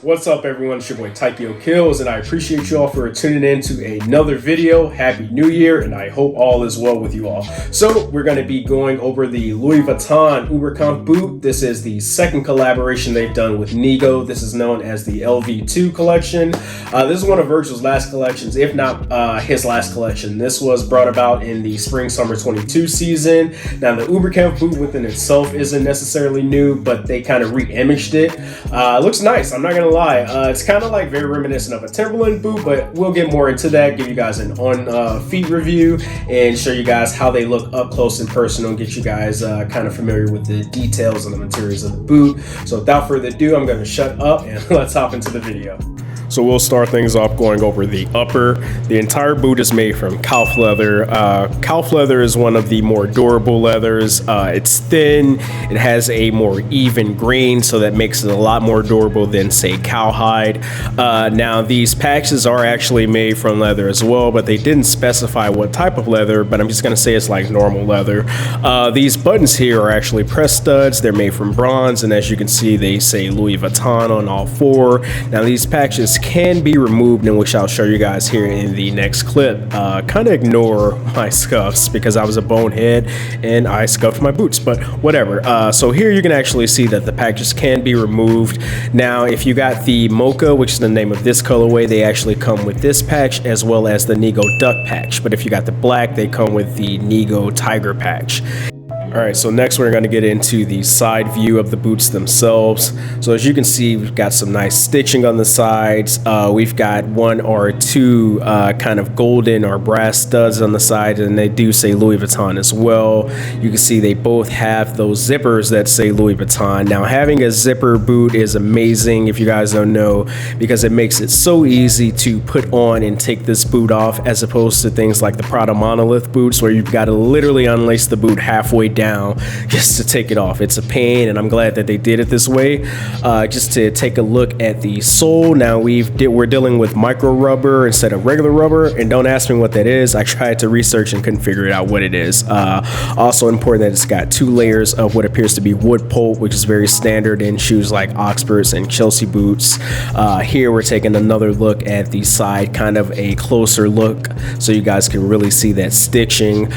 What's up, everyone? It's your boy Taikyokills, and I appreciate you all for tuning in to another video. Happy New Year, and I hope all is well with you all. So we're going to be going over the Louis Vuitton Oberkampf boot. This is the second collaboration they've done with Nigo. This is known as the LV2 collection. This is one of Virgil's last collections, if not his last collection. This was brought about in the Spring/Summer 22 season. Now, the Oberkampf boot within itself isn't necessarily new, but they kind of re-imaged it. It looks nice, I'm not going to lie. It's kind of like very reminiscent of a Timberland boot, but we'll get more into that, give you guys an on-feet review, and show you guys how they look up close and personal, and get you guys kind of familiar with the details and the materials of the boot. So without further ado, I'm going to shut up and let's hop into the video. So we'll start things off going over the upper. The entire boot is made from calf leather. Calf leather is one of the more durable leathers. It's thin, it has a more even grain, so that makes it a lot more durable than, say, cowhide. Now, these patches are actually made from leather as well, but they didn't specify what type of leather, but I'm just gonna say it's like normal leather. These buttons here are actually press studs. They're made from bronze, and as you can see, they say Louis Vuitton on all four. Now, these patches can be removed, in which I'll show you guys here in the next clip. Kind of ignore my scuffs because I was a bonehead and I scuffed my boots, but whatever. So here you can actually see that the patches can be removed. Now, if you got the Mocha, which is the name of this colorway, they actually come with this patch as well as the Nigo Duck patch. But if you got the black, they come with the Nigo Tiger patch. Alright, so next we're going to get into the side view of the boots themselves. So as you can see, we've got some nice stitching on the sides. We've got one or two kind of golden or brass studs on the side, and they do say Louis Vuitton as well. You can see they both have those zippers that say Louis Vuitton. Now, having a zipper boot is amazing, if you guys don't know, because it makes it so easy to put on and take this boot off, as opposed to things like the Prada Monolith boots where you've got to literally unlace the boot halfway down just to take it off. It's a pain, and I'm glad that they did it this way. Just to take a look at the sole. Now, we're dealing with micro rubber instead of regular rubber, and don't ask me what that is. I tried to research and couldn't figure it out what it is. Also important that it's got two layers of what appears to be wood pulp, which is very standard in shoes like Oxfords and Chelsea boots. Here we're taking another look at the side, kind of a closer look, so you guys can really see that stitching.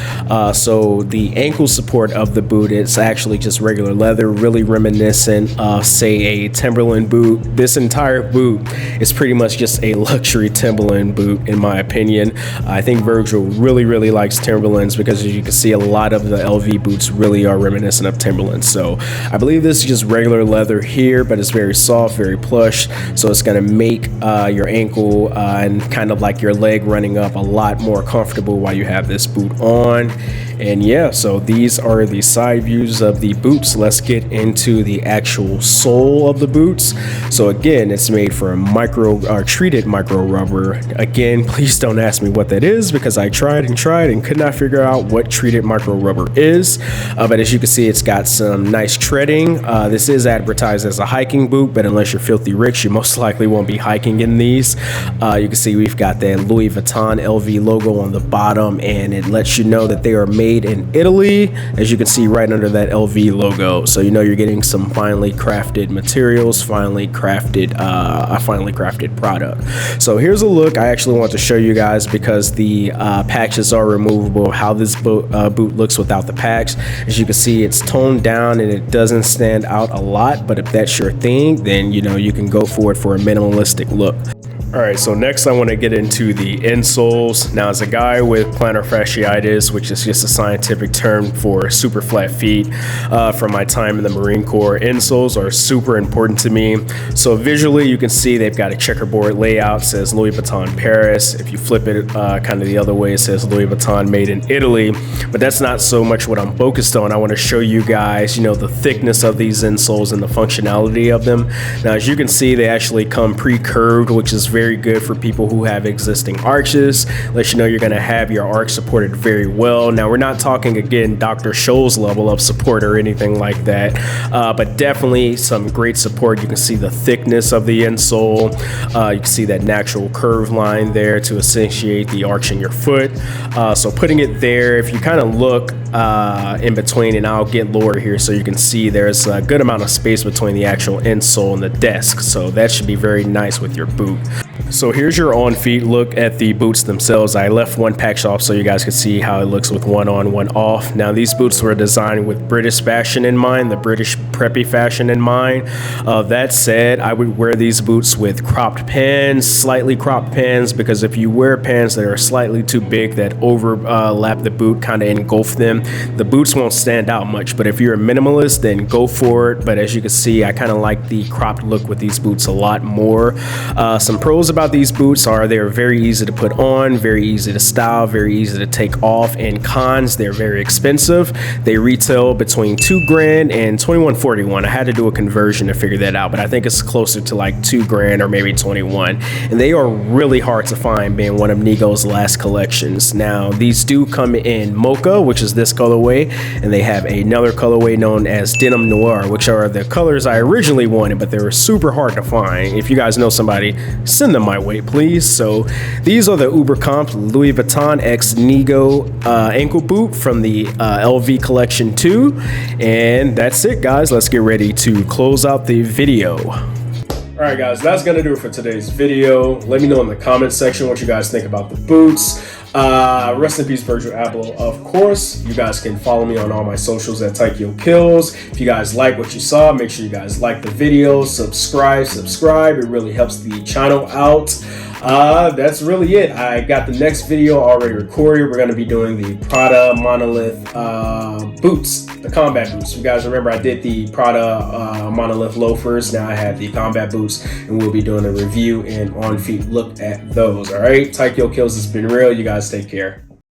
So the ankle support of the boot, it's actually just regular leather, really reminiscent of, say, a Timberland boot. This entire boot is pretty much just a luxury Timberland boot, in my opinion. I think Virgil really likes Timberlands, because as you can see, a lot of the LV boots really are reminiscent of Timberlands. So I believe this is just regular leather here, but it's very soft, very plush, so it's going to make your ankle and kind of like your leg running up a lot more comfortable while you have this boot on. And yeah, so these are the side views of the boots. Let's get into the actual sole of the boots. So again, it's made from treated micro rubber. Again, please don't ask me what that is, because I tried and could not figure out what treated micro rubber is. But as you can see, it's got some nice treading. This is advertised as a hiking boot, but unless you're filthy rich, you most likely won't be hiking in these. You can see we've got that Louis Vuitton LV logo on the bottom, and it lets you know that they are made in Italy, as you can see right under that LV logo. So you know you're getting some finely crafted materials, finely crafted product. So here's a look I actually want to show you guys, because the patches are removable, how this boot looks without the patch. As you can see, it's toned down and it doesn't stand out a lot, but if that's your thing, then you know you can go for it for a minimalistic look. Alright, so next I want to get into the insoles. Now, as a guy with plantar fasciitis, which is just a scientific term for super flat feet, from my time in the Marine Corps, insoles are super important to me. So visually, you can see they've got a checkerboard layout, says Louis Vuitton Paris. If you flip it kind of the other way, it says Louis Vuitton made in Italy. But that's not so much what I'm focused on. I want to show you guys, you know, the thickness of these insoles and the functionality of them. Now, as you can see, they actually come pre-curved, which is very very good for people who have existing arches. Let you know you're going to have your arch supported very well. Now, we're not talking, again, Dr. Scholl's level of support or anything like that, but definitely some great support. You can see the thickness of the insole. You can see that natural curve line there to accentuate the arch in your foot. So putting it there, if you kind of look in between, and I'll get lower here so you can see there's a good amount of space between the actual insole and the desk, so that should be very nice with your boot. So here's your on feet look at the boots themselves. I left one packed off so you guys can see how it looks with one on, one off. Now these boots were designed with British fashion in mind, the British preppy fashion in mind. That said, I would wear these boots with cropped pants, slightly cropped pants, because if you wear pants that are slightly too big that overlap the boot, kind of engulf them, the boots won't stand out much. But if you're a minimalist, then go for it. But as you can see, I kind of like the cropped look with these boots a lot more. Some pros about these boots are they're very easy to put on, very easy to style, very easy to take off, and cons, they're very expensive. They retail between $2,000 and $2,141. I had to do a conversion to figure that out, but I think it's closer to like $2,000 or maybe 21. And they are really hard to find, being one of Nigo's last collections. Now these do come in mocha, which is this colorway, and they have another colorway known as denim noir, which are the colors I originally wanted, but they were super hard to find. If you guys know somebody, send them my way, please. So these are the Oberkampf Louis Vuitton x Nigo ankle boot from the LV collection 2, and that's it, guys. Let's get ready to close out the video. All right, guys, that's gonna do it for today's video. Let me know in the comment section what you guys think about the boots. Rest in peace, Virgil Abloh, of course. You guys can follow me on all my socials at Taikyokills. If you guys like what you saw, make sure you guys like the video, subscribe. It really helps the channel out. That's really it. I got the next video already recorded. We're going to be doing the Prada Monolith boots, the combat boots. You guys remember I did the Prada Monolith loafers. Now I have the combat boots, and we'll be doing a review and on feet look at those. All right, Taikyokills has been real. You guys take care.